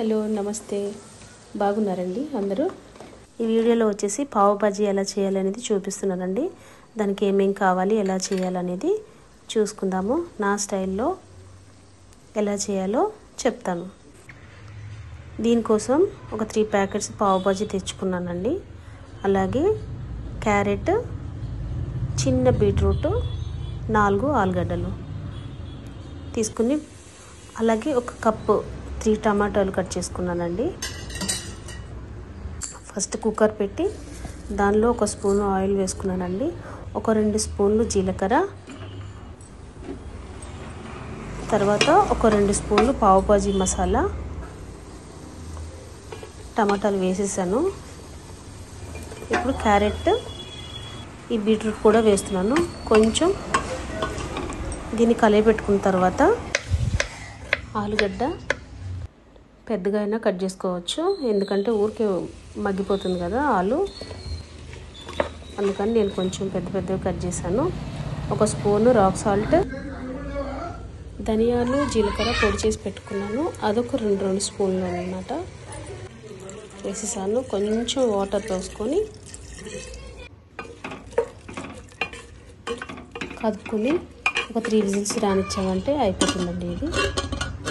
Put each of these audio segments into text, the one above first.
Hello నమస్తే బాగున్నారండి అందరూ ఈ వీడియోలో వచ్చేసి పావ్ భాజీ ఎలా చేయాలనేది చూపిస్తున్నానండి దానికి ఏమేం కావాలి ఎలా చేయాలనేది చూసుకుందాము నా స్టైల్లో ఎలా చేయాలో చెప్తాను దీనికోసం ఒక 3 ప్యాకెట్స్ పావ్ భాజీ తెచ్చుకున్నానండి అలాగే క్యారెట్ చిన్న బీట్రూట్ 4 ఆలుగడ్డలు తీసుకుని అలాగే ఒక కప్పు 3 టమాటాలు కట్ చేసుకున్నానండి ఫస్ట్ కుక్కర్ పెట్టి దానిలో ఒక స్పూన్ ఆయిల్ వేసుకున్నానండి ఒక 2 స్పూన్లు జీలకర్ర తర్వాత ఒక 2 స్పూన్లు పావ్ భాజీ మసాలా టమాటాలు వేసేసాను ఇప్పుడు క్యారెట్ ఈ బీట్రూట్ కూడా వేస్తున్నాను కొంచెం దీన్ని కలిపెట్టుకున్న తర్వాత ఆలుగడ్డ పెద్దగా అయినా కట్ చేసుకోవచ్చు ఎందుకంటే ఊరికే మగ్గిపోతుంది కదా ఆలు అందుకని నేను కొంచెం పెద్దగా కట్ చేశాను ఒక స్పూన్ రాక్ సాల్ట్ ధనియాలు జీలకర్ర పొడి చేసి పెట్టుకున్నాను అదొక 2 స్పూన్లు అన్నమాట వేసేసాను కొంచెం వాటర్ పోసుకొని కదుపుకొని ఒక 3 విజిల్స్ రానిచ్చామంటే అయిపోతుందండి ఇది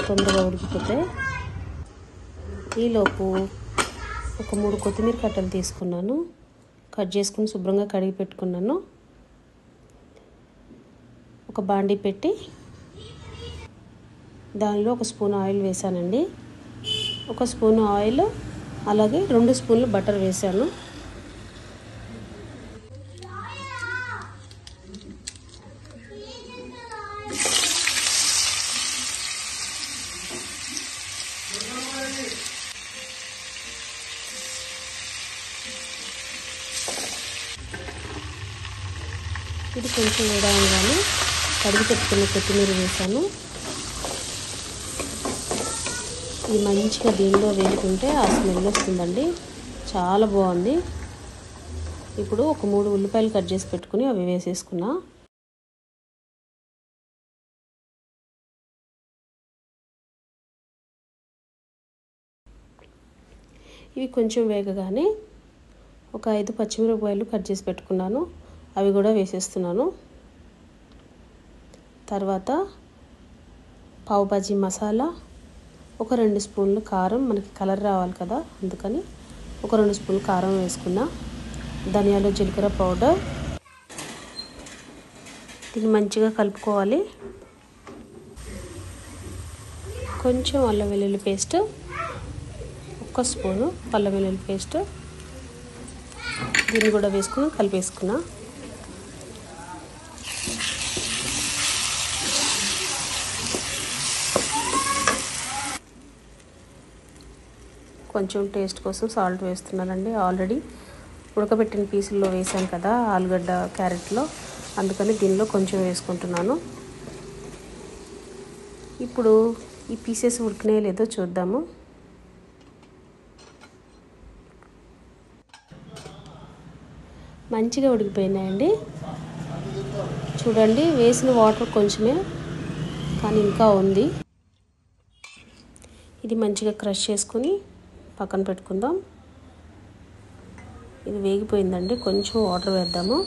తొందరగా ఉడికిపోతే ఈలోపు ఒక 3 కొత్తిమీర కట్టలు తీసుకున్నాను కట్ చేసుకుని శుభ్రంగా కడిగి పెట్టుకున్నాను ఒక బాండీ పెట్టి దానిలో ఒక స్పూన్ ఆయిల్ వేసానండి ఒక స్పూన్ ఆయిల్ అలాగే 2 స్పూన్లు బటర్ వేసాను ఇది కొంచెం వేడవగానే కడిగి పెట్టుకున్న కొత్తిమీర వేసాను ఇది మంచిగా దీనిలో వేసుకుంటే ఆ స్మెల్ వస్తుందండి చాలా బాగుంది ఇప్పుడు ఒక 3 ఉల్లిపాయలు కట్ చేసి పెట్టుకుని అవి వేసేసుకున్నా ఇవి కొంచెం వేగగానే ఒక 5 పచ్చిమిరపకాయలు కట్ చేసి పెట్టుకున్నాను అవి కూడా వేసేస్తున్నాను తర్వాత పావ్ భాజీ మసాలా ఒక 2 స్పూన్లు కారం మనకి కలర్ రావాలి కదా అందుకని ఒక 2 స్పూన్లు కారం వేసుకున్నా ధనియాలు జీలకర్ర పౌడర్ దీన్ని మంచిగా కలుపుకోవాలి కొంచెం అల్లం వెల్లుల్లి పేస్ట్ ఒక స్పూను అల్లం వెల్లుల్లి పేస్ట్ దీన్ని కూడా వేసుకుని కలిపేసుకున్నా కొంచెం టేస్ట్ కోసం సాల్ట్ వేస్తున్నానండి ఆల్రెడీ ఉడకబెట్టిన పీసుల్లో వేసాను కదా ఆలుగడ్డ క్యారెట్లో అందుకని దీనిలో కొంచెం వేసుకుంటున్నాను ఇప్పుడు ఈ పీసెస్ ఉడికినాయో లేదో చూద్దాము మంచిగా ఉడికిపోయినాయండి చూడండి వేసిన వాటర్ కొంచెమే కానీ ఇంకా ఉంది ఇది మంచిగా క్రష్ చేసుకుని పక్కన పెట్టుకుందాం ఇది వేగిపోయిందండి కొంచెం వాటర్ వేద్దాము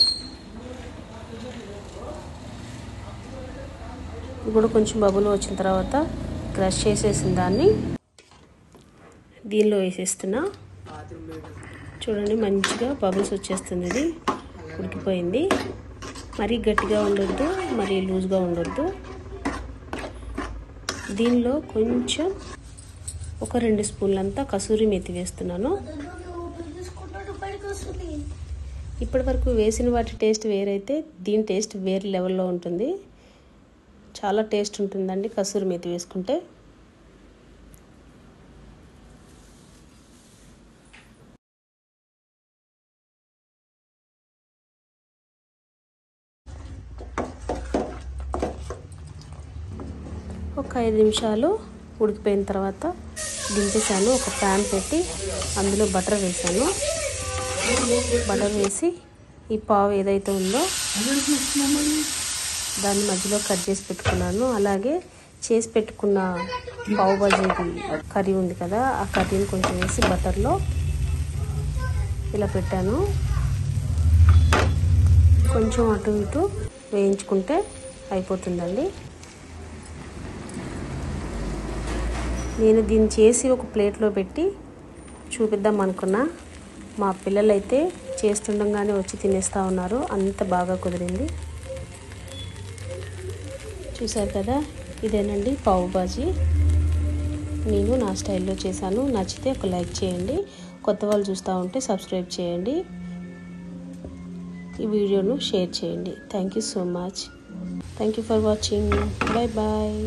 ఇది కూడా కొంచెం బబుల్ వచ్చిన తర్వాత క్రష్ చేసేసిన దాన్ని దీనిలో వేసేస్తున్నా చూడండి మంచిగా బబుల్స్ వచ్చేస్తుంది ఇది ఉడికిపోయింది మరీ గట్టిగా ఉండొద్దు మరీ లూజ్గా ఉండొద్దు దీనిలో కొంచెం ఒక 2 స్పూన్లంతా కసూరి మేతి వేస్తున్నాను ఇప్పటి వరకు వేసిన వాటి టేస్ట్ వేరైతే దీని టేస్ట్ వేరే లెవెల్లో ఉంటుంది చాలా టేస్ట్ ఉంటుందండి కసూరి మేతి వేసుకుంటే ఒక 5 నిమిషాలు ఉడికిపోయిన తర్వాత దింపేసాను ఒక ప్యాన్ పెట్టి అందులో బటర్ వేసాను బటర్ వేసి ఈ పావు ఏదైతే ఉందో దాన్ని మధ్యలో కట్ చేసి పెట్టుకున్నాను అలాగే చేసి పెట్టుకున్న పావు బాజీ కర్రీ ఉంది కదా, ఆ కర్రీని కొంచెం వేసి బటర్లో ఇలా పెట్టాను. కొంచెం అటు ఇటు వేయించుకుంటే అయిపోతుందండి. నేను దీన్ని చేసి ఒక ప్లేట్లో పెట్టి చూపిద్దాం అనుకున్నా. మా పిల్లలైతే చేస్తుండగానే వచ్చి తినేస్తూ ఉన్నారు, అంత బాగా కుదిరింది. చూసారు కదా, ఇదేనండి పావు బాజీ. నేను నా స్టైల్లో చేశాను. నచ్చితే ఒక లైక్ చేయండి. కొత్త వాళ్ళు చూస్తూ ఉంటే సబ్స్క్రైబ్ చేయండి. ఈ వీడియోను షేర్ చేయండి. Thank you so much. Thank you for watching. Bye bye.